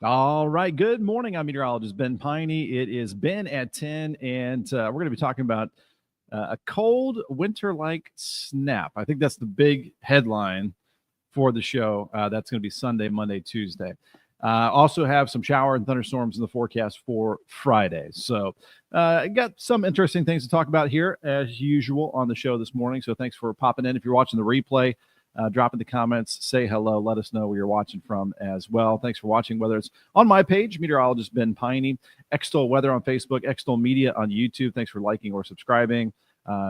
All right. Good morning. I'm meteorologist Ben Peine. It is Ben at 10, and we're going to be talking about a cold winter-like snap. I think that's the big headline for the show. That's going to be Sunday, Monday, Tuesday. Also have some shower and thunderstorms in the forecast for Friday. So I got some interesting things to talk about here as usual on the show this morning. So thanks for popping in. If you're watching the replay, drop in the comments, say hello, let us know where you're watching from as well. Thanks for watching, whether it's on my page, Meteorologist Ben Peine, Extol Weather on Facebook, Extol Media on YouTube. Thanks for liking or subscribing.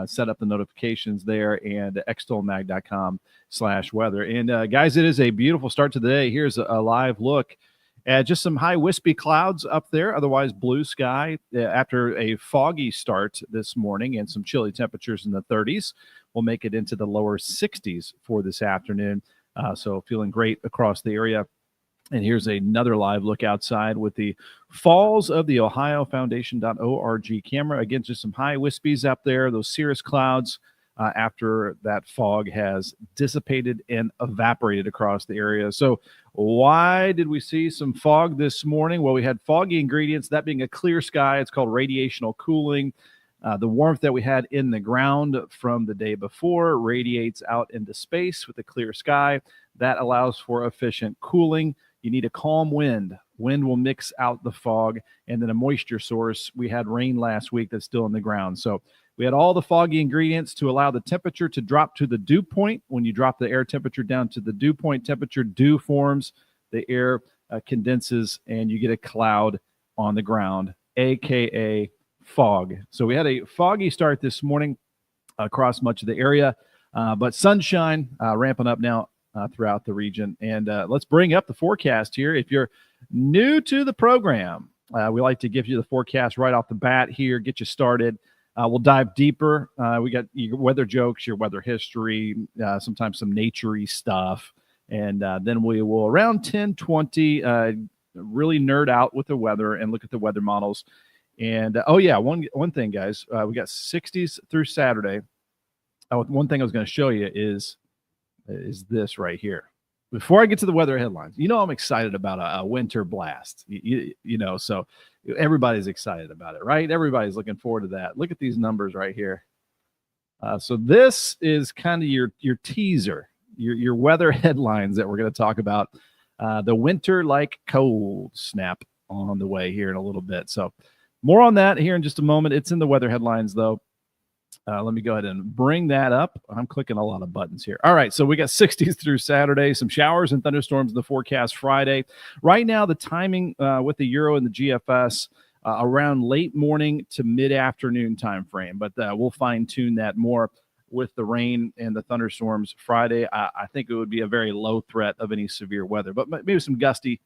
Set up the notifications there, and xtolmag.com/weather. And guys, it is a beautiful start to the day. Here's a live look at just some high wispy clouds up there, otherwise blue sky after a foggy start this morning and some chilly temperatures in the 30s. We'll make it into the lower 60s for this afternoon. So feeling great across the area. And here's another live look outside with the Falls of the Ohio Foundation.org camera. Again, just some high wispies up there, those cirrus clouds after that fog has dissipated and evaporated across the area. So why did we see some fog this morning? Well, we had foggy ingredients, that being a clear sky. It's called radiational cooling. The warmth that we had in the ground from the day before radiates out into space with a clear sky. That allows for efficient cooling. You need a calm wind. Wind will mix out the fog, and then a moisture source. We had rain last week that's still in the ground. So we had all the foggy ingredients to allow the temperature to drop to the dew point. When you drop the air temperature down to the dew point temperature, dew forms, the air condenses, and you get a cloud on the ground, a.k.a. fog. So we had a foggy start this morning across much of the area, but sunshine ramping up now throughout the region. And let's bring up the forecast here. If you're new to the program, we like to give you the forecast right off the bat here, get you started. We'll dive deeper. We got your weather jokes, your weather history, sometimes some nature-y stuff. And then we will, around 10:20, really nerd out with the weather and look at the weather models. And, one thing, guys, we got 60s through Saturday. One thing I was going to show you is this right here. Before I get to the weather headlines, I'm excited about a winter blast, so everybody's excited about it, right? Everybody's looking forward to that. Look at these numbers right here. So this is kind of your teaser, your weather headlines that we're going to talk about. The winter-like cold snap on the way here in a little bit. So more on that here in just a moment. It's in the weather headlines, though. Let me go ahead and bring that up. I'm clicking a lot of buttons here. All right, so we got 60s through Saturday, some showers and thunderstorms in the forecast Friday. Right now, the timing with the Euro and the GFS around late morning to mid-afternoon time frame, but we'll fine-tune that more with the rain and the thunderstorms Friday. I think it would be a very low threat of any severe weather, but maybe some gusty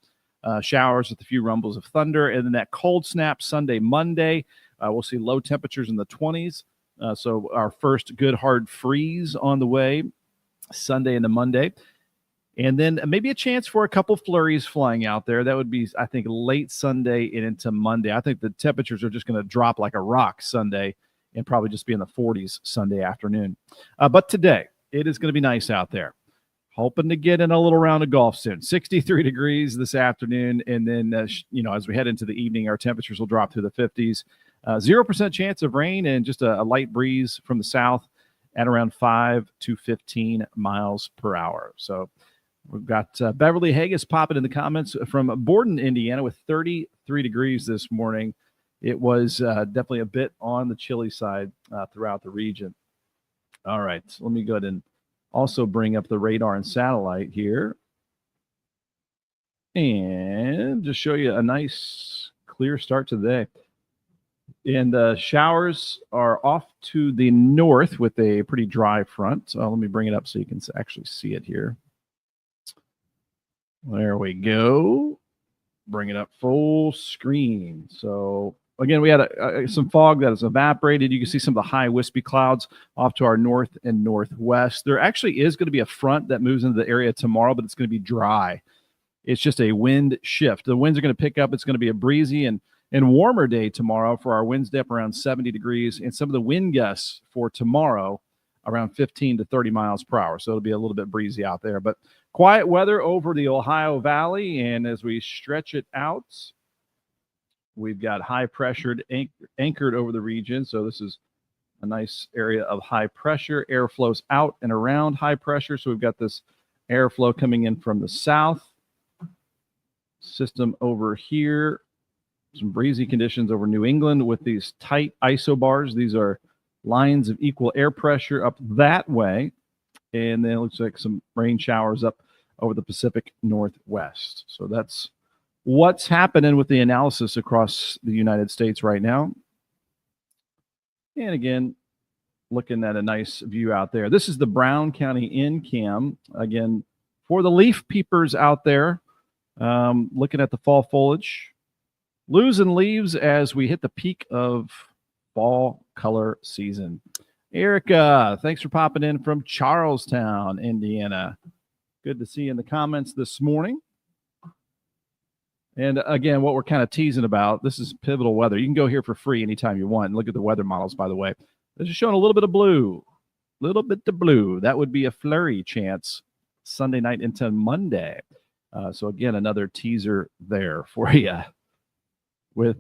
showers with a few rumbles of thunder. And then that cold snap Sunday, Monday, we'll see low temperatures in the 20s. So our first good hard freeze on the way Sunday into Monday. And then maybe a chance for a couple flurries flying out there. That would be, I think, late Sunday and into Monday. I think the temperatures are just going to drop like a rock Sunday and probably just be in the 40s Sunday afternoon. But today, it is going to be nice out there. Hoping to get in a little round of golf soon. 63 degrees this afternoon. And then, as we head into the evening, our temperatures will drop to the 50s. 0% chance of rain and just a light breeze from the south at around 5 to 15 miles per hour. So we've got Beverly Haggis popping in the comments from Borden, Indiana, with 33 degrees this morning. It was definitely a bit on the chilly side throughout the region. All right, so let me go ahead and also bring up the radar and satellite here and just show you a nice clear start to the day. And showers are off to the north with a pretty dry front. So let me bring it up so you can actually see it here. There we go. Bring it up full screen. So again, we had some fog that has evaporated. You can see some of the high wispy clouds off to our north and northwest. There actually is going to be a front that moves into the area tomorrow, but it's going to be dry. It's just a wind shift. The winds are going to pick up. It's going to be a breezy and warmer day tomorrow for our winds dip around 70 degrees, and some of the wind gusts for tomorrow around 15 to 30 miles per hour. So it'll be a little bit breezy out there. But Quiet weather over the Ohio Valley, and as we stretch it out, we've got high pressured anchored over the region. So this is a nice area of high pressure. Air flows out and around high pressure. So we've got this airflow coming in from the south. System over here. Some breezy conditions over New England with these tight isobars. These are lines of equal air pressure up that way. And then it looks like some rain showers up over the Pacific Northwest. So that's what's happening with the analysis across the United States right now. And again, looking at a nice view out there. This is the Brown County in-cam. Again, for the leaf peepers out there, looking at the fall foliage. Losing leaves as we hit the peak of fall color season. Erica, thanks for popping in from Charlestown, Indiana. Good to see you in the comments this morning. And again, what we're kind of teasing about, this is pivotal weather. You can go here for free anytime you want. Look at the weather models, by the way. This is showing a little bit of blue. That would be a flurry chance Sunday night into Monday. So again, another teaser there for you with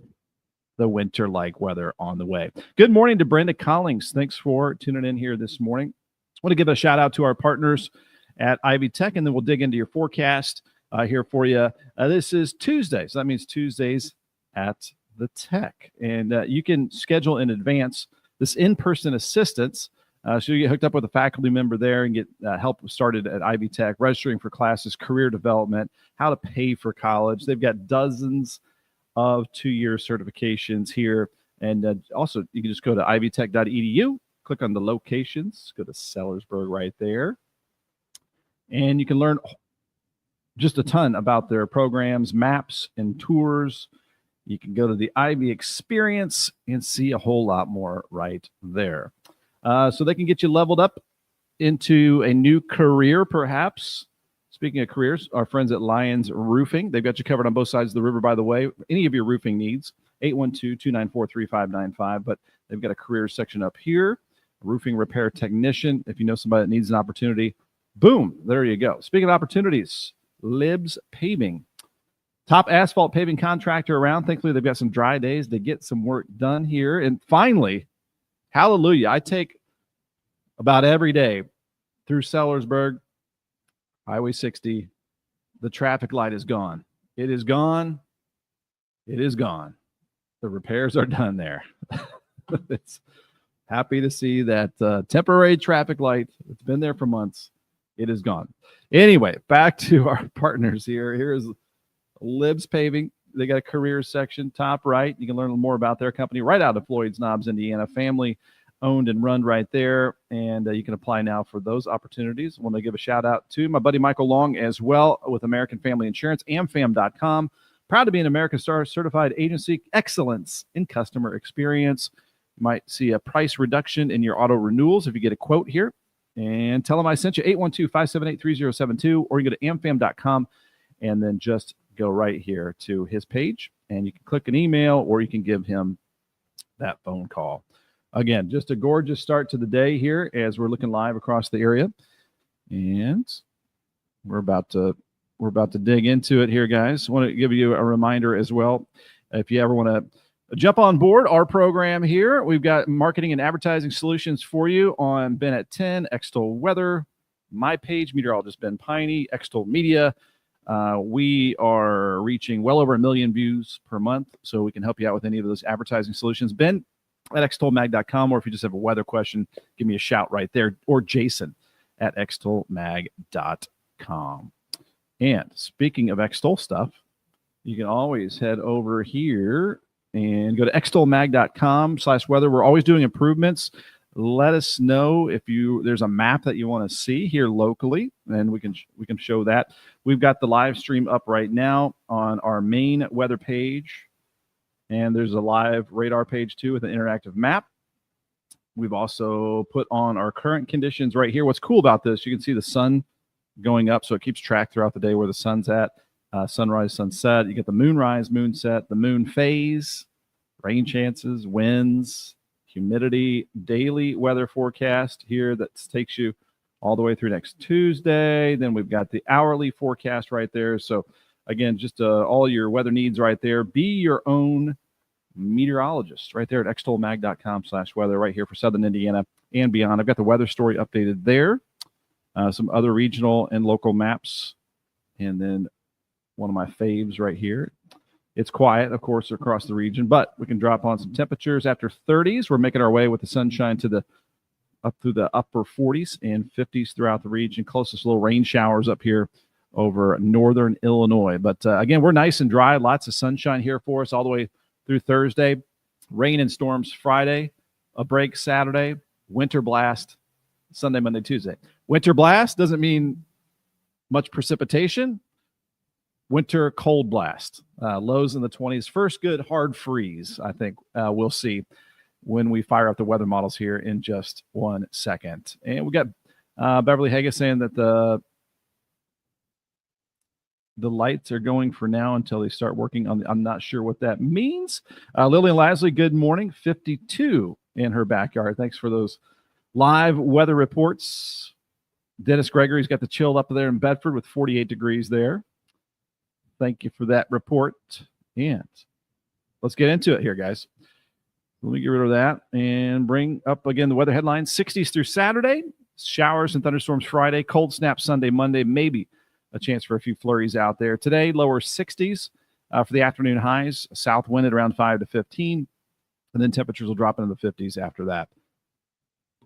the winter-like weather on the way. Good morning to Brenda Collings. Thanks for tuning in here this morning. I want to give a shout out to our partners at Ivy Tech, and then we'll dig into your forecast here for you. This is Tuesday, so that means Tuesdays at the Tech. And you can schedule in advance this in-person assistance. So you get hooked up with a faculty member there and get help started at Ivy Tech, registering for classes, career development, how to pay for college. They've got dozens of 2-year certifications here. And also, you can just go to ivytech.edu, click on the locations, go to Sellersburg right there. And you can learn just a ton about their programs, maps, and tours. You can go to the Ivy Experience and see a whole lot more right there. So they can get you leveled up into a new career, perhaps. Speaking of careers, our friends at Lyons Roofing, they've got you covered on both sides of the river, by the way. Any of your roofing needs, 812-294-3595. But they've got a careers section up here, roofing repair technician. If you know somebody that needs an opportunity, boom, there you go. Speaking of opportunities, Libs Paving, top asphalt paving contractor around. Thankfully, they've got some dry days to get some work done here. And finally, hallelujah, I take about every day through Sellersburg, Highway 60. The traffic light is gone. It is gone. It is gone. The repairs are done there. It's happy to see that temporary traffic light. It's been there for months. It is gone. Anyway, back to our partners here. Here's Libs Paving. They got a careers section, top right. You can learn more about their company right out of Floyd's Knobs, Indiana. Family owned and run right there. And you can apply now for those opportunities. I want to give a shout out to my buddy Michael Long as well with American Family Insurance, amfam.com. Proud to be an American Star certified agency. Excellence in customer experience. You might see a price reduction in your auto renewals if you get a quote here. And tell them I sent you, 812-578-3072, or you go to amfam.com and then just go right here to his page. And you can click an email or you can give him that phone call. Again, just a gorgeous start to the day here as we're looking live across the area. And we're about to dig into it here, guys. I want to give you a reminder as well. If you ever want to jump on board our program here, we've got marketing and advertising solutions for you on Ben at 10, Extol Weather, my page, Meteorologist Ben Peine, Extol Media. We are reaching well over 1 million views per month, so we can help you out with any of those advertising solutions. Ben at extolmag.com, or if you just have a weather question, give me a shout right there, or Jason at extolmag.com. And speaking of Extol stuff, you can always head over here and go to extolmag.com/weather. We're always doing improvements. Let us know if there's a map that you want to see here locally, and we can show that. We've got the live stream up right now on our main weather page, and there's a live radar page too with an interactive map. We've also put on our current conditions right here. What's cool about this, you can see the sun going up, so it keeps track throughout the day where the sun's at. Sunrise, sunset. You get the moonrise, moonset, the moon phase, rain chances, winds, humidity, daily weather forecast here that takes you all the way through next Tuesday. Then we've got the hourly forecast right there. So, again, just all your weather needs right there. Be your own meteorologist right there at extolmag.com/weather right here for Southern Indiana and beyond. I've got the weather story updated there, some other regional and local maps, and then one of my faves right here. It's quiet, of course, across the region, but we can drop on some temperatures after 30s. We're making our way with the sunshine up through the upper 40s and 50s throughout the region. Closest little rain showers up here over northern Illinois. But again, we're nice and dry. Lots of sunshine here for us all the way through Thursday. Rain and storms Friday, a break Saturday, winter blast Sunday, Monday, Tuesday. Winter blast doesn't mean much precipitation. Winter cold blast, lows in the 20s. First good hard freeze, I think we'll see when we fire up the weather models here in just 1 second. And we got Beverly Haggis saying that the lights are going for now until they start working on I'm not sure what that means. Lillian Lasley, good morning. 52 in her backyard. Thanks for those live weather reports. Dennis Gregory's got the chill up there in Bedford with 48 degrees there. Thank you for that report. And let's get into it here, guys. Let me get rid of that and bring up again the weather headlines. 60s through Saturday, showers and thunderstorms Friday, cold snap Sunday, Monday, maybe a chance for a few flurries out there. Today, lower 60s for the afternoon highs, south wind at around 5 to 15, and then temperatures will drop into the 50s after that.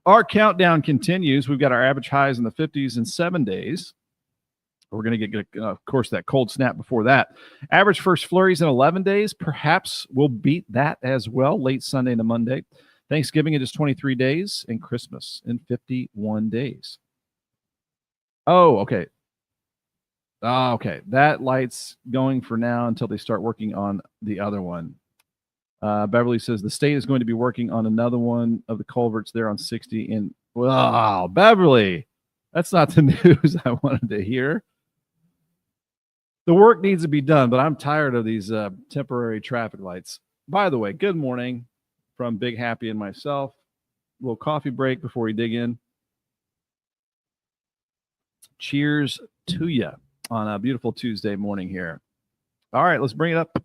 Our countdown continues. We've got our average highs in the 50s in 7 days. We're going to get, of course, that cold snap before that. Average first flurries in 11 days. Perhaps we'll beat that as well, late Sunday to Monday. Thanksgiving in just 23 days, and Christmas in 51 days. Oh, okay. Okay, that light's going for now until they start working on the other one. Beverly says the state is going to be working on another one of the culverts there on 60. And wow, Beverly, that's not the news I wanted to hear. The work needs to be done, but I'm tired of these temporary traffic lights. By the way, good morning from Big Happy and myself. A little coffee break before we dig in. Cheers to you on a beautiful Tuesday morning here. All right, let's bring it up.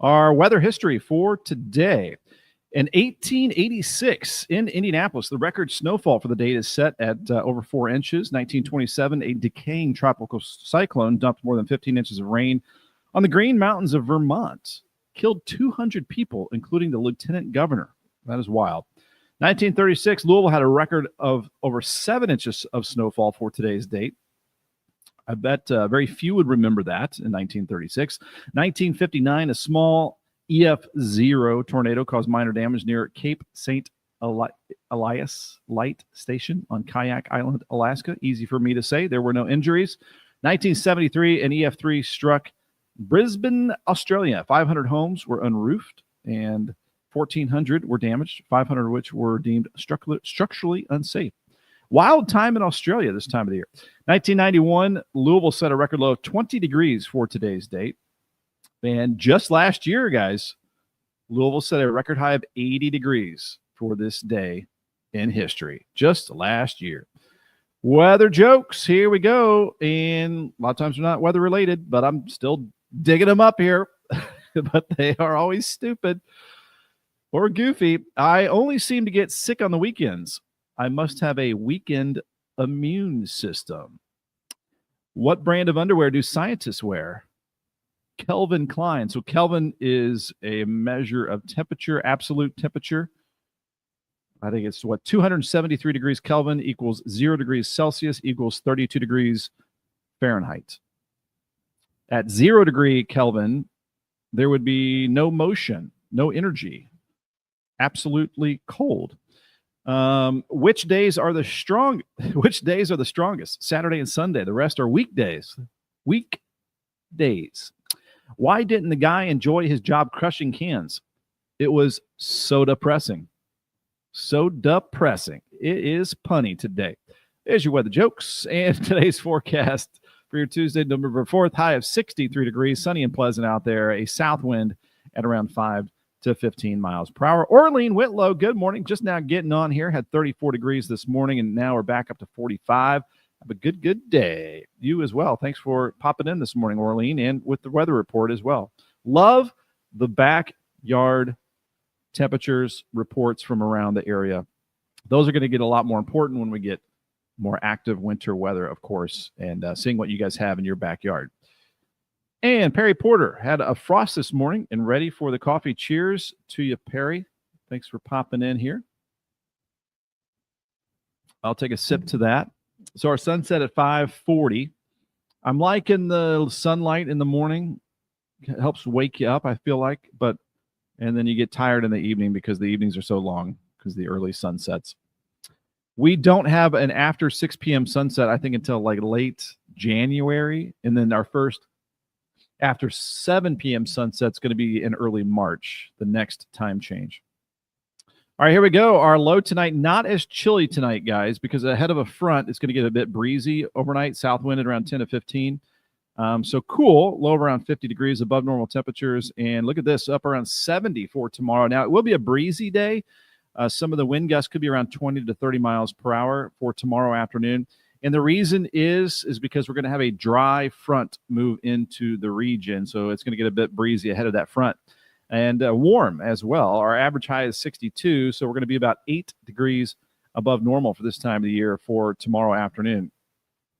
Our weather history for today. In 1886 in Indianapolis, the record snowfall for the date is set at over 4 inches. 1927, a decaying tropical cyclone dumped more than 15 inches of rain on the Green Mountains of Vermont. Killed 200 people, including the lieutenant governor. That is wild. 1936, Louisville had a record of over 7 inches of snowfall for today's date. I bet very few would remember that in 1936. 1959, a small EF0 tornado caused minor damage near Cape St. Elias Light Station on Kayak Island, Alaska. Easy for me to say. There were no injuries. 1973, an EF3 struck Brisbane, Australia. 500 homes were unroofed and 1,400 were damaged, 500 of which were deemed structurally unsafe. Wild time in Australia this time of the year. 1991, Louisville set a record low of 20 degrees for today's date. And just last year, guys, Louisville set a record high of 80 degrees for this day in history. Just last year. Weather jokes, here we go. And a lot of times they're not weather related, but I'm still digging them up here. But they are always stupid or goofy. I only seem to get sick on the weekends. I must have a weekend immune system. What brand of underwear do scientists wear? Kelvin Klein. So Kelvin is a measure of temperature, absolute temperature. I think it's 273 degrees Kelvin equals 0 degrees Celsius equals 32 degrees Fahrenheit. At 0 degree Kelvin, there would be no motion, no energy, absolutely cold. Which days are the strongest? Saturday and Sunday. The rest are weekdays. Weekdays. Why didn't the guy enjoy his job crushing cans? It was so depressing. So depressing. It is punny today. There's your weather jokes and today's forecast for your Tuesday, November 4th. High of 63 degrees, sunny and pleasant out there. A south wind at around 5 to 15 miles per hour. Orlean Whitlow, good morning. Just now getting on here. Had 34 degrees this morning, and now we're back up to 45. Have a good day. You as well. Thanks for popping in this morning, Orlean, and with the weather report as well. Love the backyard temperatures reports from around the area. Those are going to get a lot more important when we get more active winter weather, of course, and seeing what you guys have in your backyard. And Perry Porter had a frost this morning and ready for the coffee. Cheers to you, Perry. Thanks for popping in here. I'll take a sip to that. So our sunset at 5:40. I'm liking the sunlight in the morning. It helps wake you up, I feel like, and then you get tired in the evening because the evenings are so long because the early sunsets. We don't have an after 6 p.m. sunset, I think, until like late January. And then our first after 7 p.m. sunset's going to be in early March, the next time change. All right, here we go. Our low tonight, not as chilly tonight, guys, because ahead of a front, it's going to get a bit breezy overnight, south wind at around 10 to 15. So cool, low around 50 degrees above normal temperatures. And look at this, up around 70 for tomorrow. Now, it will be a breezy day. Some of the wind gusts could be around 20 to 30 miles per hour for tomorrow afternoon. And the reason is because we're going to have a dry front move into the region. So it's going to get a bit breezy ahead of that front. And warm as well. Our average high is 62, so we're going to be about 8 degrees above normal for this time of the year for tomorrow afternoon.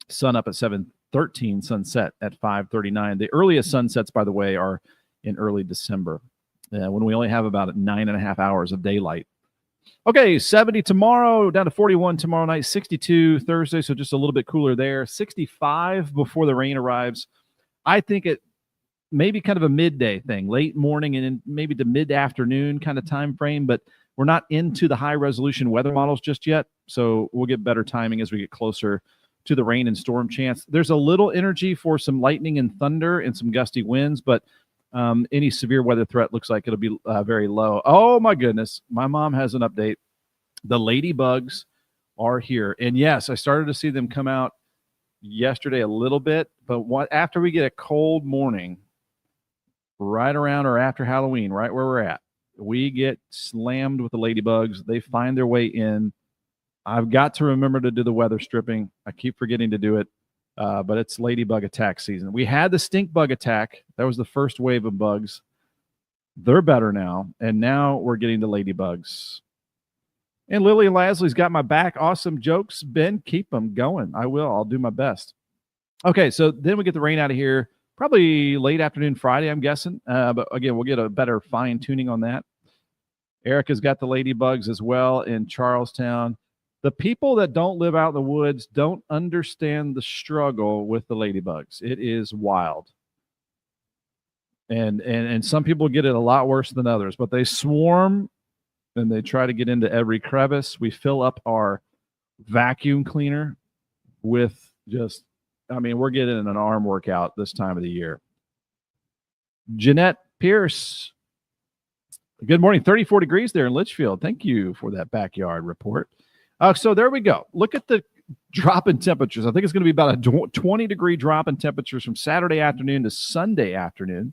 Sun up at 7:13, sunset at 5:39. The earliest sunsets, by the way, are in early December, when we only have about 9.5 hours of daylight. Okay, 70 tomorrow, down to 41 tomorrow night, 62 Thursday, so just a little bit cooler there. 65 before the rain arrives. I think it maybe kind of a midday thing, late morning and maybe the mid-afternoon kind of time frame, but we're not into the high-resolution weather models just yet, so we'll get better timing as we get closer to the rain and storm chance. There's a little energy for some lightning and thunder and some gusty winds, but any severe weather threat looks like it'll be very low. Oh, my goodness. My mom has an update. The ladybugs are here. And, yes, I started to see them come out yesterday a little bit, but after we get a cold morning, right around or after Halloween, right where we're at, we get slammed with the ladybugs. They find their way in. I've got to remember to do the weather stripping. I keep forgetting to do it, but it's ladybug attack season. We had the stink bug attack. That was the first wave of bugs. They're better now, and now we're getting the ladybugs. And Lily Lasley's got my back. Awesome jokes, Ben. Keep them going. I will. I'll do my best. Okay, so then we get the rain out of here. Probably late afternoon Friday, I'm guessing. But again, we'll get a better fine tuning on that. Erica's got the ladybugs as well in Charlestown. The people that don't live out in the woods don't understand the struggle with the ladybugs. It is wild. And some people get it a lot worse than others, but they swarm and they try to get into every crevice. We fill up our vacuum cleaner with we're getting an arm workout this time of the year. Jeanette Pierce, good morning. 34 degrees there in Litchfield. Thank you for that backyard report. So there we go. Look at the drop in temperatures. I think it's going to be about a 20-degree drop in temperatures from Saturday afternoon to Sunday afternoon.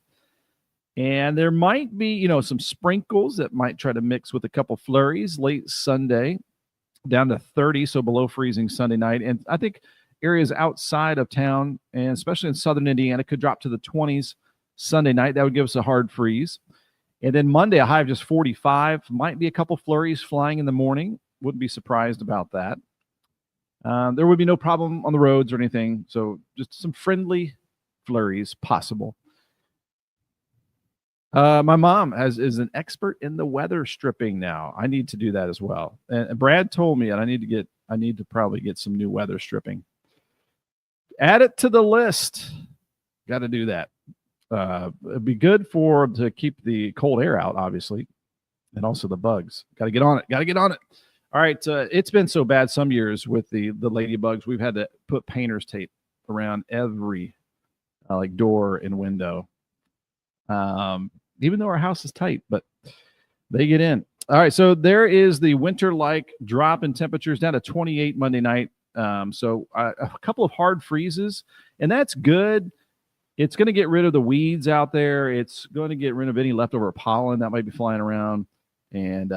And there might be, some sprinkles that might try to mix with a couple flurries late Sunday, down to 30, so below freezing Sunday night. And I think areas outside of town, and especially in southern Indiana, could drop to the 20s Sunday night. That would give us a hard freeze. And then Monday, a high of just 45. Might be a couple flurries flying in the morning. Wouldn't be surprised about that. There would be no problem on the roads or anything. So just some friendly flurries possible. My mom is an expert in the weather stripping now. I need to do that as well. And Brad told me that I need to probably get some new weather stripping. Add it to the list. Got to do that. It'd be good to keep the cold air out, obviously, and also the bugs. Got to get on it. All right. It's been so bad some years with the ladybugs. We've had to put painter's tape around every door and window. Even though our house is tight, but they get in. All right. So there is the winter-like drop in temperatures down to 28 Monday night. So a couple of hard freezes, and that's good it's going to get rid of the weeds out there. It's going to get rid of any leftover pollen that might be flying around, and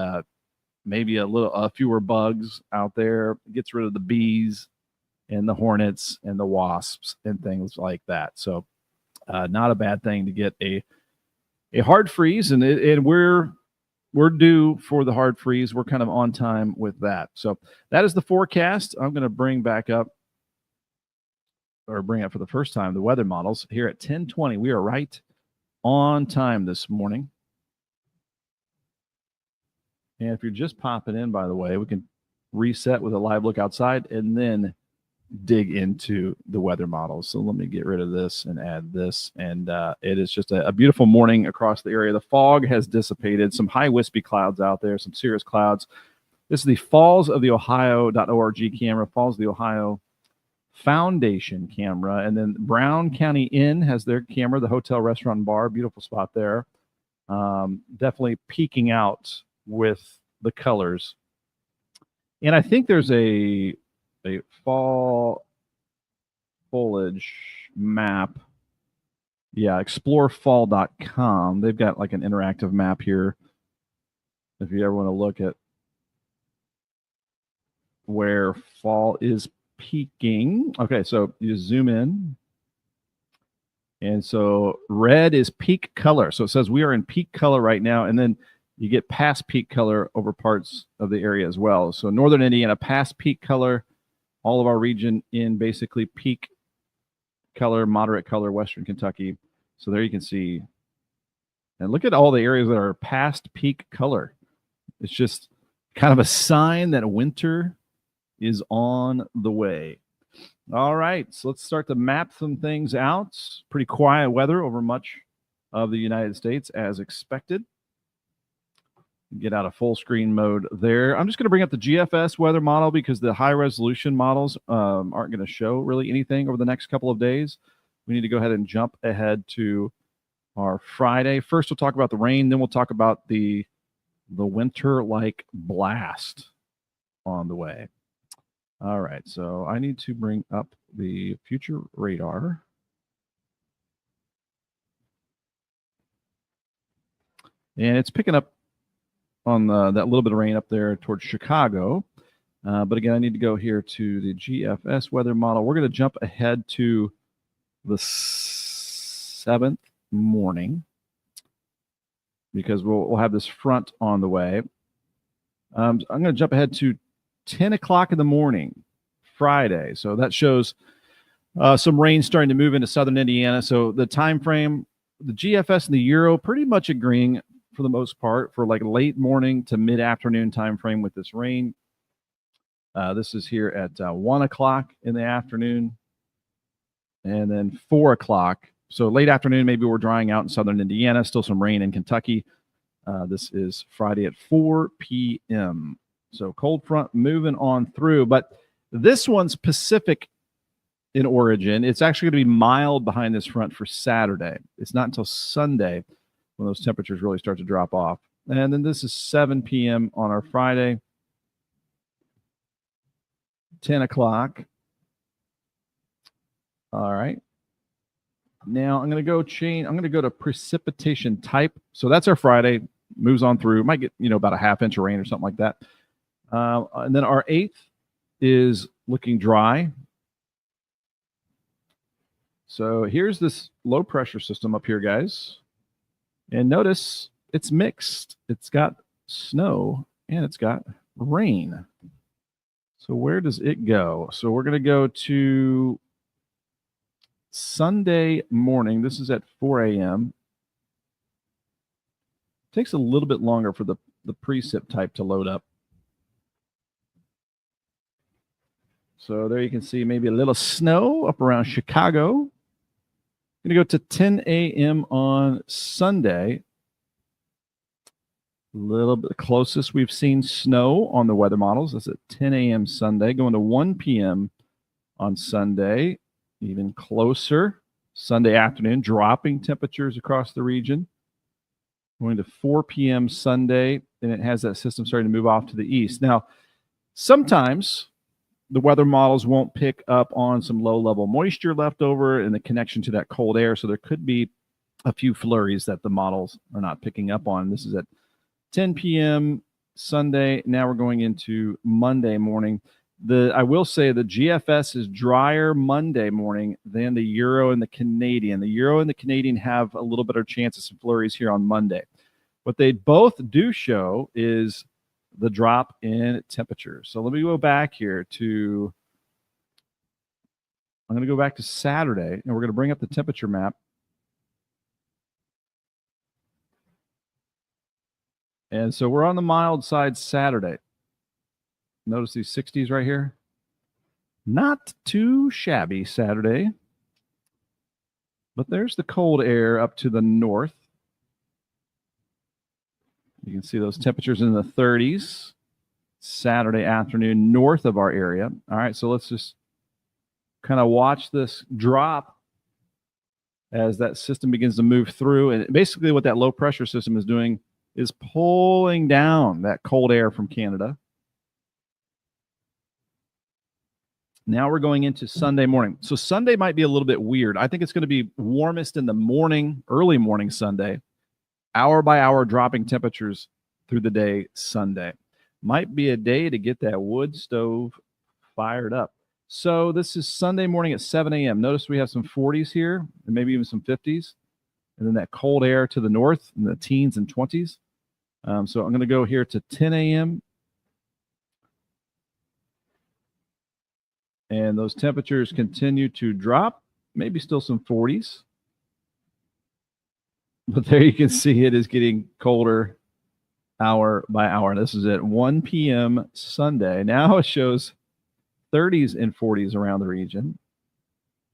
maybe a fewer bugs out there. It gets rid of the bees and the hornets and the wasps and things like that. So not a bad thing to get a hard freeze, and we're due for the hard freeze. We're kind of on time with that. So that is the forecast. I'm going to bring up for the first time the weather models here at 10:20. We are right on time this morning. And if you're just popping in, by the way, we can reset with a live look outside and then dig into the weather models. So let me get rid of this and add this. And it is just a beautiful morning across the area. The fog has dissipated. Some high wispy clouds out there, some cirrus clouds. This is the fallsoftheohio.org camera, Falls of the Ohio Foundation camera. And then Brown County Inn has their camera, the hotel, restaurant, and bar. Beautiful spot there. Definitely peeking out with the colors. And I think there's a fall foliage map. Yeah, explorefall.com. They've got like an interactive map here if you ever want to look at where fall is peaking. Okay, so you zoom in. And so red is peak color. So it says we are in peak color right now. And then you get past peak color over parts of the area as well. So northern Indiana, past peak color, all of our region in basically peak color, moderate color, western Kentucky. So there you can see. And look at all the areas that are past peak color. It's just kind of a sign that winter is on the way. All right, so let's start to map some things out. Pretty quiet weather over much of the United States as expected. Get out of full screen mode there. I'm just going to bring up the GFS weather model because the high resolution models aren't going to show really anything over the next couple of days. We need to go ahead and jump ahead to our Friday. First, we'll talk about the rain. Then we'll talk about the winter-like blast on the way. All right, so I need to bring up the future radar. And it's picking up on that little bit of rain up there towards Chicago. But again, I need to go here to the GFS weather model. We're going to jump ahead to the 7th morning because we'll have this front on the way. I'm going to jump ahead to 10 o'clock in the morning, Friday. So that shows some rain starting to move into southern Indiana. So the time frame, the GFS and the Euro pretty much agreeing for the most part for like late morning to mid-afternoon time frame with this rain. This is here at 1 o'clock in the afternoon and then 4 o'clock. So late afternoon, maybe we're drying out in southern Indiana, still some rain in Kentucky. This is Friday at 4 p.m. So cold front moving on through, but this one's Pacific in origin. It's actually going to be mild behind this front for Saturday. It's not until Sunday when those temperatures really start to drop off. And then this is 7 p.m. on our Friday, 10 o'clock. All right. Now I'm going to go to precipitation type. So that's our Friday, moves on through. Might get, about a half inch of rain or something like that. And then our 8th is looking dry. So here's this low pressure system up here, guys. And notice it's mixed. It's got snow and it's got rain. So where does it go? So we're going to go to Sunday morning. This is at 4 a.m. Takes a little bit longer for the precip type to load up. So there you can see maybe a little snow up around Chicago. Going to go to 10 a.m. on Sunday. A little bit closest we've seen snow on the weather models. That's at 10 a.m. Sunday. Going to 1 p.m. on Sunday. Even closer. Sunday afternoon, dropping temperatures across the region. Going to 4 p.m. Sunday, and it has that system starting to move off to the east. Now, sometimes the weather models won't pick up on some low-level moisture left over and the connection to that cold air. So there could be a few flurries that the models are not picking up on. This is at 10 p.m. Sunday. Now we're going into Monday morning. I will say the GFS is drier Monday morning than the Euro and the Canadian. The Euro and the Canadian have a little better chance of some flurries here on Monday. What they both do show is the drop in temperature. So let me go back here to, I'm going to go back to Saturday, and we're going to bring up the temperature map. And so we're on the mild side Saturday. Notice these 60s right here. Not too shabby Saturday. But there's the cold air up to the north. You can see those temperatures in the 30s Saturday afternoon north of our area. All right, so let's just kind of watch this drop as that system begins to move through. And basically what that low pressure system is doing is pulling down that cold air from Canada. Now we're going into Sunday morning. So Sunday might be a little bit weird. I think it's going to be warmest in the morning, early morning Sunday, hour by hour dropping temperatures through the day Sunday. Might be a day to get that wood stove fired up. So this is Sunday morning at 7 a.m. Notice we have some 40s here and maybe even some 50s. And then that cold air to the north in the teens and 20s. So I'm going to go here to 10 a.m. And those temperatures continue to drop, maybe still some 40s. But there you can see it is getting colder hour by hour. This is at 1 p.m. Sunday. Now it shows 30s and 40s around the region.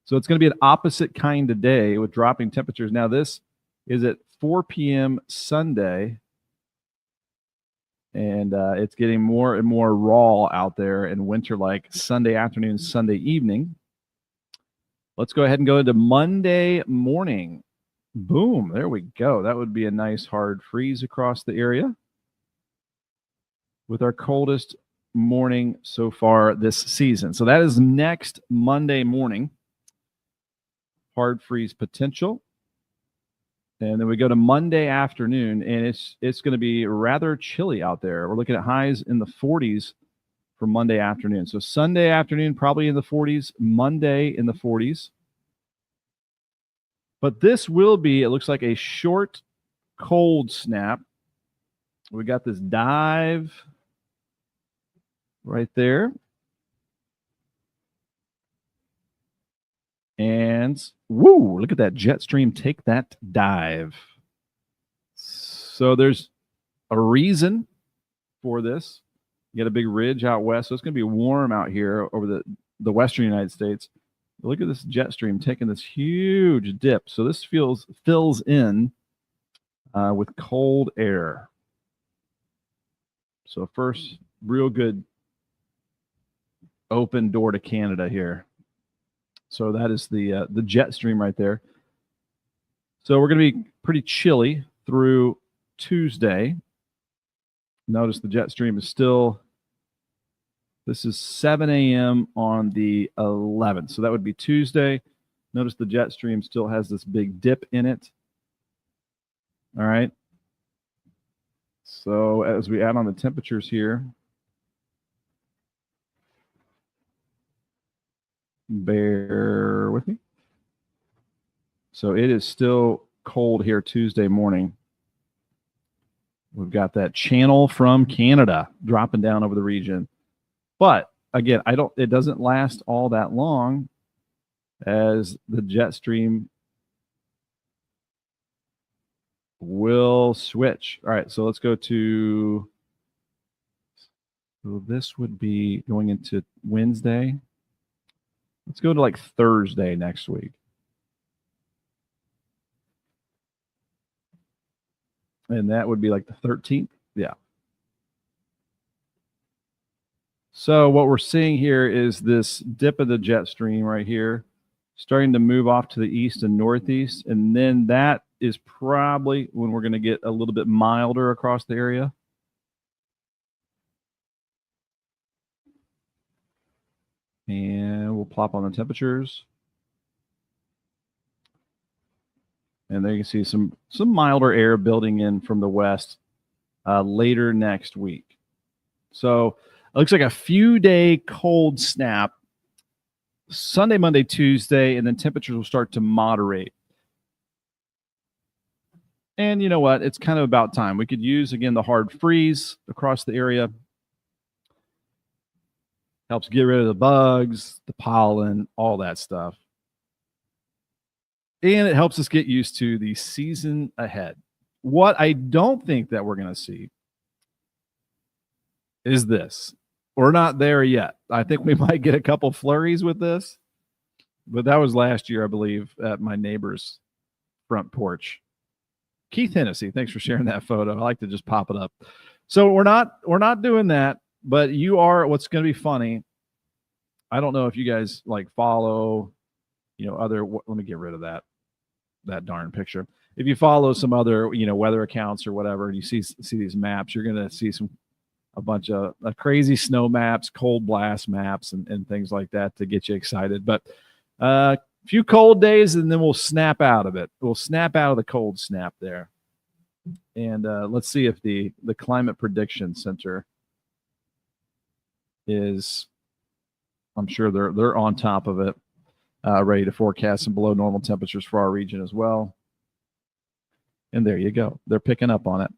So it's going to be an opposite kind of day with dropping temperatures. Now this is at 4 p.m. Sunday. And it's getting more and more raw out there and winter-like Sunday afternoon, Sunday evening. Let's go ahead and go into Monday morning. Boom, there we go. That would be a nice hard freeze across the area with our coldest morning so far this season. So that is next Monday morning. Hard freeze potential. And then we go to Monday afternoon, and it's going to be rather chilly out there. We're looking at highs in the 40s for Monday afternoon. So Sunday afternoon, probably in the 40s. Monday in the 40s. But this will be, it looks like a short cold snap. We got this dive right there. And woo, look at that jet stream take that dive. So there's a reason for this. You got a big ridge out west, so it's going to be warm out here over the western United States. Look at this jet stream taking this huge dip. So this fills in with cold air. So first, real good open door to Canada here. So that is the jet stream right there. So we're going to be pretty chilly through Tuesday. Notice the jet stream is still, this is 7 a.m. on the 11th. So that would be Tuesday. Notice the jet stream still has this big dip in it. All right. So as we add on the temperatures here, bear with me. So it is still cold here Tuesday morning. We've got that channel from Canada dropping down over the region. But again, it doesn't last all that long as the jet stream will switch. All right, so let's go to, so this would be going into Wednesday. Let's go to like Thursday next week. And that would be like the 13th. Yeah. So what we're seeing here is this dip of the jet stream right here, starting to move off to the east and northeast. And then that is probably when we're going to get a little bit milder across the area. And we'll plop on the temperatures. And there you can see some milder air building in from the west later next week. So it looks like a few-day cold snap Sunday, Monday, Tuesday, and then temperatures will start to moderate. And you know what? It's kind of about time. We could use, again, the hard freeze across the area. Helps get rid of the bugs, the pollen, all that stuff. And it helps us get used to the season ahead. What I don't think that we're going to see is this. We're not there yet. I think we might get a couple flurries with this, but that was last year, I believe, at my neighbor's front porch. Keith Hennessy, thanks for sharing that photo. I like to just pop it up. So we're not doing that, but you are. What's going to be funny, I don't know if you guys like follow, other. Let me get rid of that darn picture. If you follow some other, weather accounts or whatever, and you see these maps, you're going to see a bunch of crazy snow maps, cold blast maps, and things like that to get you excited. But a few cold days, and then we'll snap out of it. We'll snap out of the cold snap there. And let's see if the Climate Prediction Center is, I'm sure they're on top of it, ready to forecast some below normal temperatures for our region as well. And there you go. They're picking up on it.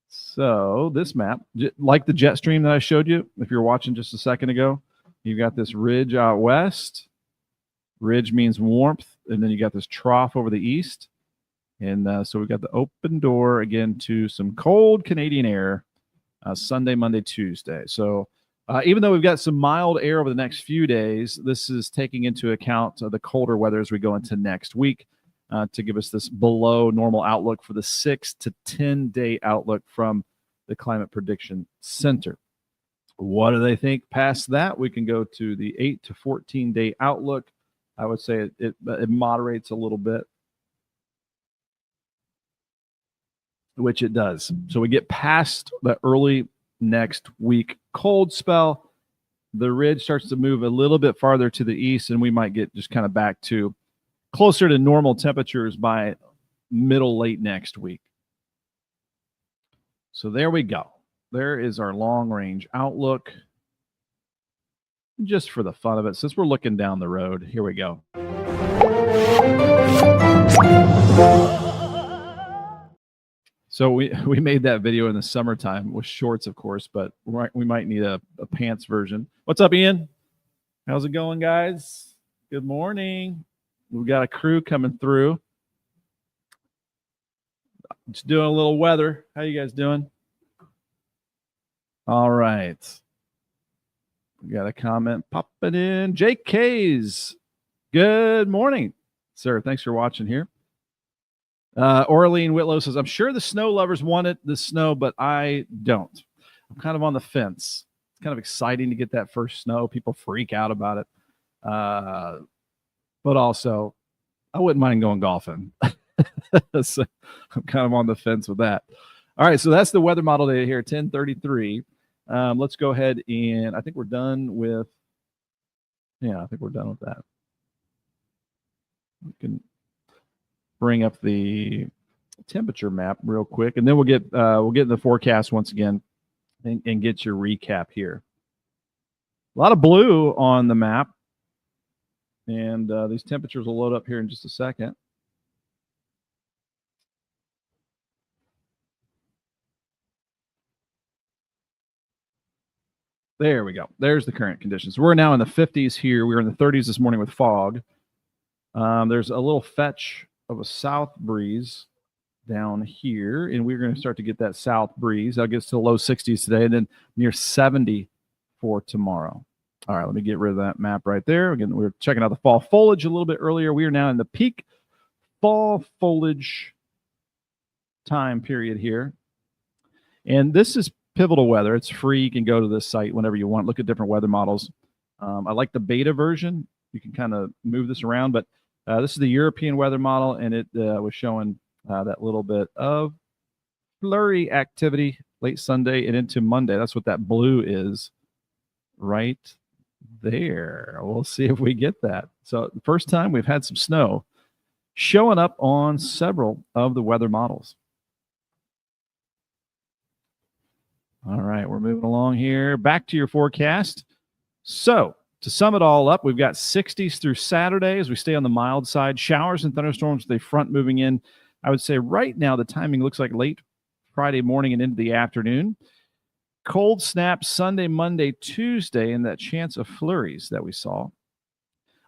So this map, like the jet stream that I showed you, if you're watching just a second ago, you've got this ridge out west. Ridge means warmth, and then you got this trough over the east. And so we've got the open door again to some cold Canadian air Sunday, Monday, Tuesday. So even though we've got some mild air over the next few days, this is taking into account the colder weather as we go into next week to give us this below normal outlook for the 6 to 10 day outlook from the Climate Prediction Center. What do they think past that? We can go to the 8 to 14 day outlook. I would say it moderates a little bit, which it does. So we get past the early next week cold spell. The ridge starts to move a little bit farther to the east, and we might get just kind of back to closer to normal temperatures by late next week. So there we go. There is our long range outlook. Just for the fun of it, since we're looking down the road, here we go. So we made that video in the summertime with shorts, of course, but we might need a pants version. What's up, Ian? How's it going, guys? Good morning. We've got a crew coming through. Just doing a little weather. How you guys doing? All right. We got a comment popping in. Jake Kays. Good morning, sir. Thanks for watching here. Orlean Whitlow says, I'm sure the snow lovers wanted the snow, but I don't. I'm kind of on the fence. It's kind of exciting to get that first snow. People freak out about it. But also, I wouldn't mind going golfing. So I'm kind of on the fence with that. All right, so that's the weather model data here, 1033. Let's go ahead and I think we're done with, I think we're done with that. We can bring up the temperature map real quick, and then we'll get in the forecast once again and get your recap here. A lot of blue on the map, and these temperatures will load up here in just a second. There we go. There's the current conditions. We're now in the 50s here. We were in the 30s this morning with fog. There's a little fetch of a south breeze down here, and we're going to start to get that south breeze. That gets to the low 60s today, and then near 70 for tomorrow. All right, let me get rid of that map right there. Again, we were checking out the fall foliage a little bit earlier. We are now in the peak fall foliage time period here. And this is pivotal weather. It's free. You can go to this site whenever you want. Look at different weather models. I like the beta version. You can kind of move this around, but this is the European weather model, and it was showing that little bit of flurry activity late Sunday and into Monday. That's what that blue is right there. We'll see if we get that. So the first time we've had some snow showing up on several of the weather models. All right, we're moving along here. Back to your forecast. So to sum it all up, we've got 60s through Saturday as we stay on the mild side. Showers and thunderstorms with a front moving in. I would say right now the timing looks like late Friday morning and into the afternoon. Cold snap Sunday, Monday, Tuesday, and that chance of flurries that we saw.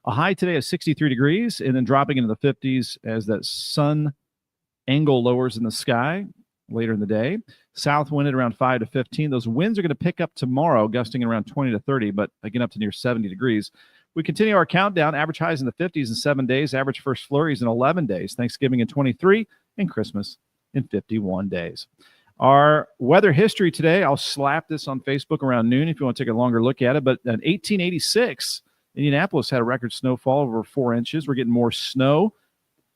A high today of 63 degrees and then dropping into the 50s as that sun angle lowers in the sky later in the day. South wind at around 5 to 15. Those winds are going to pick up tomorrow, gusting around 20 to 30, but again up to near 70 degrees. We continue our countdown. Average highs in the 50s in 7 days. Average first flurries in 11 days. Thanksgiving in 23 and Christmas in 51 days. Our weather history today, I'll slap this on Facebook around noon if you want to take a longer look at it. But in 1886, Indianapolis had a record snowfall over 4 inches. We're getting more snow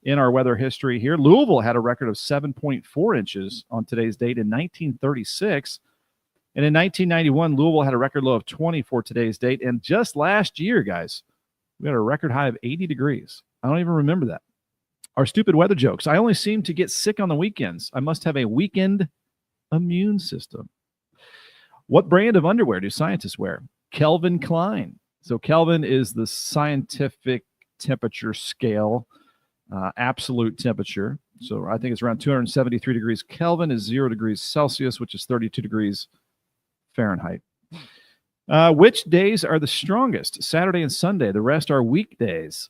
in our weather history here. Louisville had a record of 7.4 inches on today's date in 1936. And in 1991, Louisville had a record low of 20 for today's date. And just last year, guys, we had a record high of 80 degrees. I don't even remember that. Our stupid weather jokes. I only seem to get sick on the weekends. I must have a weekend immune system. What brand of underwear do scientists wear? Kelvin Klein. So Kelvin is the scientific temperature scale, absolute temperature. So I think it's around 273 degrees Kelvin is 0 degrees Celsius, which is 32 degrees Fahrenheit. Which days are the strongest? Saturday and Sunday. The rest are weekdays.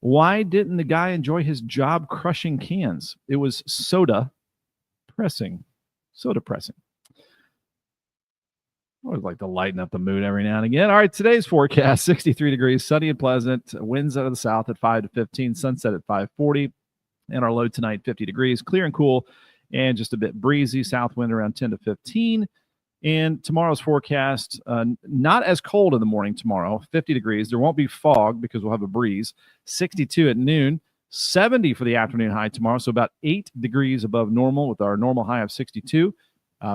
Why didn't the guy enjoy his job crushing cans? It was soda pressing. Soda pressing. I always like to lighten up the mood every now and again. All right, today's forecast, 63 degrees, sunny and pleasant. Winds out of the south at 5 to 15, sunset at 5:40. And our low tonight, 50 degrees, clear and cool, and just a bit breezy. South wind around 10 to 15. And tomorrow's forecast, not as cold in the morning tomorrow, 50 degrees. There won't be fog because we'll have a breeze. 62 at noon, 70 for the afternoon high tomorrow, so about 8 degrees above normal with our normal high of 62.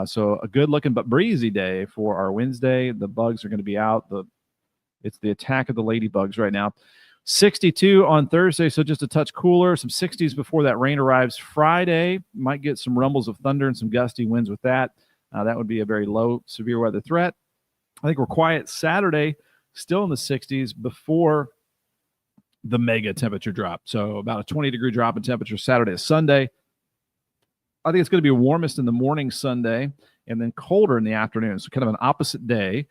So a good-looking but breezy day for our Wednesday. The bugs are going to be out. It's the attack of the ladybugs right now. 62 on Thursday, so just a touch cooler. Some 60s before that rain arrives Friday. Might get some rumbles of thunder and some gusty winds with that. That would be a very low severe weather threat. I think we're quiet Saturday, still in the 60s before the mega temperature drop. So about a 20-degree drop in temperature Saturday to Sunday. I think it's going to be warmest in the morning Sunday and then colder in the afternoon. So kind of an opposite day.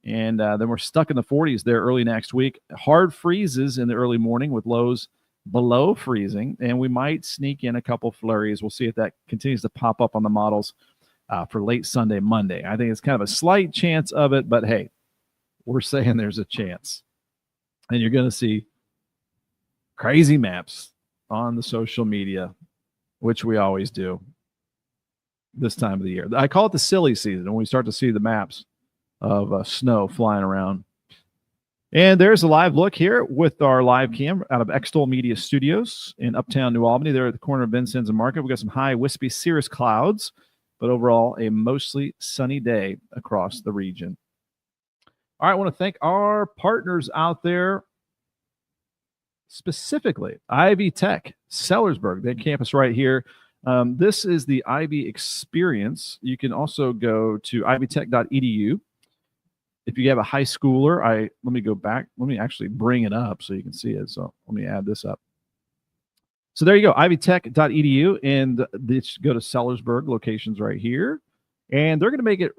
And then we're stuck in the 40s there early next week. Hard freezes in the early morning with lows below freezing. And we might sneak in a couple flurries. We'll see if that continues to pop up on the models for late Sunday, Monday. I think it's kind of a slight chance of it. But, hey, we're saying there's a chance. And you're going to see crazy maps on the social media, which we always do this time of the year. I call it the silly season when we start to see the maps of snow flying around. And there's a live look here with our live cam out of Extol Media Studios in Uptown New Albany. There at the corner of Vincennes and Market. We've got some high, wispy, cirrus clouds, but overall a mostly sunny day across the region. All right, I want to thank our partners out there, specifically Ivy Tech, Sellersburg, that campus right here. This is the Ivy experience. You can also go to ivytech.edu. If you have a high schooler, let me go back. Let me actually bring it up so you can see it. So let me add this up. So there you go, ivytech.edu, and this go to Sellersburg locations right here. And they're going to make it,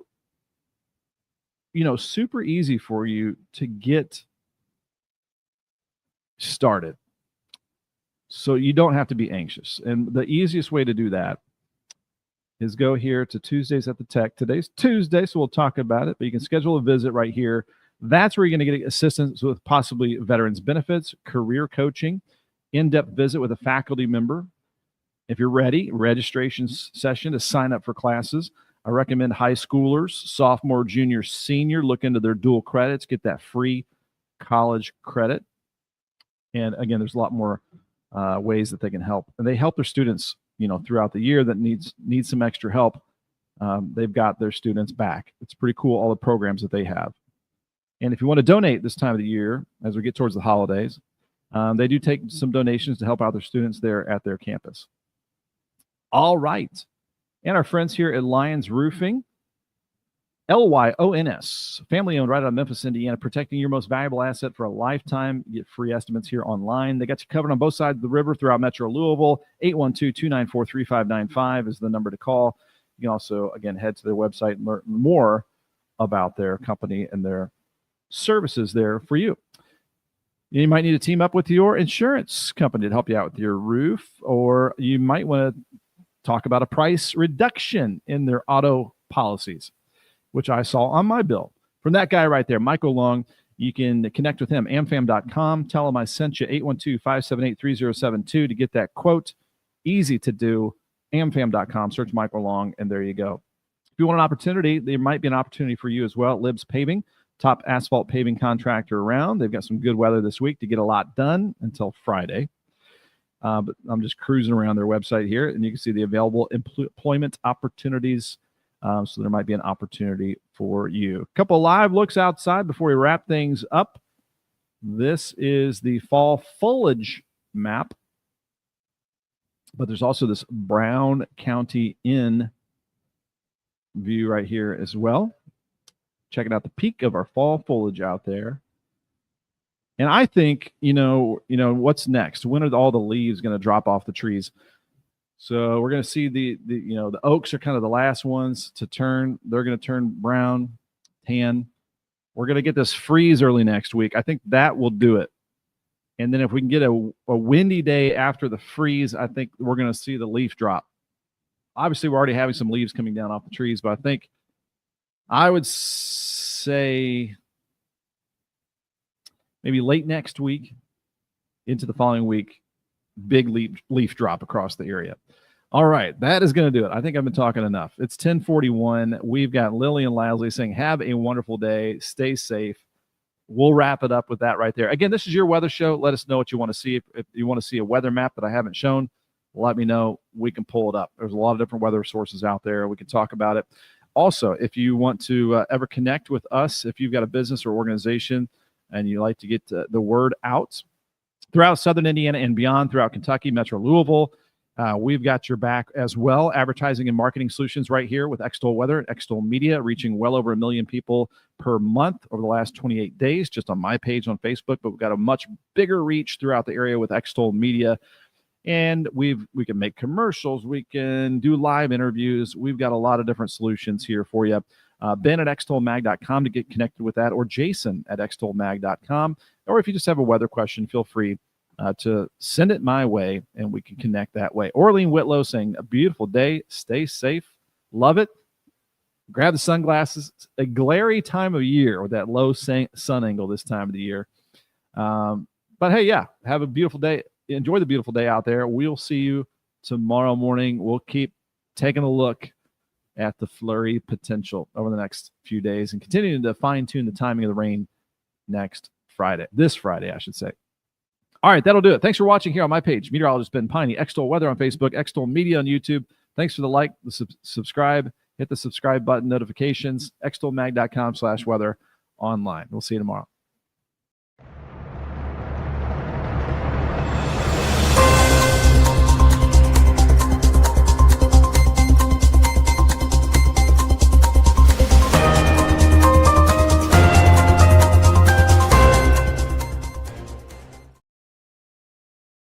super easy for you to get started. So you don't have to be anxious. And the easiest way to do that is go here to Tuesdays at the Tech. Today's Tuesday, so we'll talk about it. But you can schedule a visit right here. That's where you're going to get assistance with possibly veterans benefits, career coaching, in-depth visit with a faculty member. If you're ready, registration session to sign up for classes. I recommend high schoolers, sophomore, junior, senior, look into their dual credits, get that free college credit. And again, there's a lot more ways that they can help. And they help their students, throughout the year that needs some extra help. They've got their students back. It's pretty cool, all the programs that they have. And if you want to donate this time of the year, as we get towards the holidays, they do take some donations to help out their students there at their campus. All right. And our friends here at Lyons Roofing, Lyons, family owned right out of Memphis, Indiana, protecting your most valuable asset for a lifetime. You get free estimates here online. They got you covered on both sides of the river throughout Metro Louisville. 812-294-3595 is the number to call. You can also, again, head to their website and learn more about their company and their services there for you. You might need to team up with your insurance company to help you out with your roof, or you might want to talk about a price reduction in their auto policies, which I saw on my bill. From that guy right there, Michael Long, you can connect with him, amfam.com. Tell him I sent you 812-578-3072 to get that quote. Easy to do, amfam.com. Search Michael Long, and there you go. If you want an opportunity, there might be an opportunity for you as well. Libs Paving, top asphalt paving contractor around. They've got some good weather this week to get a lot done until Friday. But I'm just cruising around their website here, and you can see the available employment opportunities. So there might be an opportunity for you. A couple of live looks outside before we wrap things up. This is the fall foliage map, but there's also this Brown County Inn view right here as well. Checking out the peak of our fall foliage out there. And I think, what's next? When are all the leaves going to drop off the trees? So we're going to see the oaks are kind of the last ones to turn. They're going to turn brown, tan. We're going to get this freeze early next week. I think that will do it. And then if we can get a windy day after the freeze, I think we're going to see the leaf drop. Obviously, we're already having some leaves coming down off the trees, but I think I would say maybe late next week into the following week, big leaf drop across the area. All right, that is going to do it. I think I've been talking enough. It's 10:41. We've got Lily and Lasley saying, have a wonderful day. Stay safe. We'll wrap it up with that right there. Again, this is your weather show. Let us know what you want to see. If you want to see a weather map that I haven't shown, let me know. We can pull it up. There's a lot of different weather sources out there. We can talk about it. Also, if you want to ever connect with us, if you've got a business or organization and you like to get the word out throughout Southern Indiana and beyond, throughout Kentucky, Metro Louisville, we've got your back as well. Advertising and marketing solutions right here with Extol Weather, Extol Media, reaching well over 1 million people per month over the last 28 days, just on my page on Facebook. But we've got a much bigger reach throughout the area with Extol Media. And we can make commercials. We can do live interviews. We've got a lot of different solutions here for you. Ben at extolmag.com to get connected with that, or Jason at extolmag.com. Or if you just have a weather question, feel free to send it my way, and we can connect that way. Orlean Whitlow saying, a beautiful day. Stay safe. Love it. Grab the sunglasses. A glary time of year with that low sun angle this time of the year. But hey, yeah, have a beautiful day. Enjoy the beautiful day out there. We'll see you tomorrow morning. We'll keep taking a look at the flurry potential over the next few days and continuing to fine-tune the timing of the rain this Friday, I should say. All right, that'll do it. Thanks for watching here on my page, Meteorologist Ben Peine, Extol Weather on Facebook, Extol Media on YouTube. Thanks for the like, the subscribe, hit the subscribe button, notifications, extolmag.com/weather online. We'll see you tomorrow.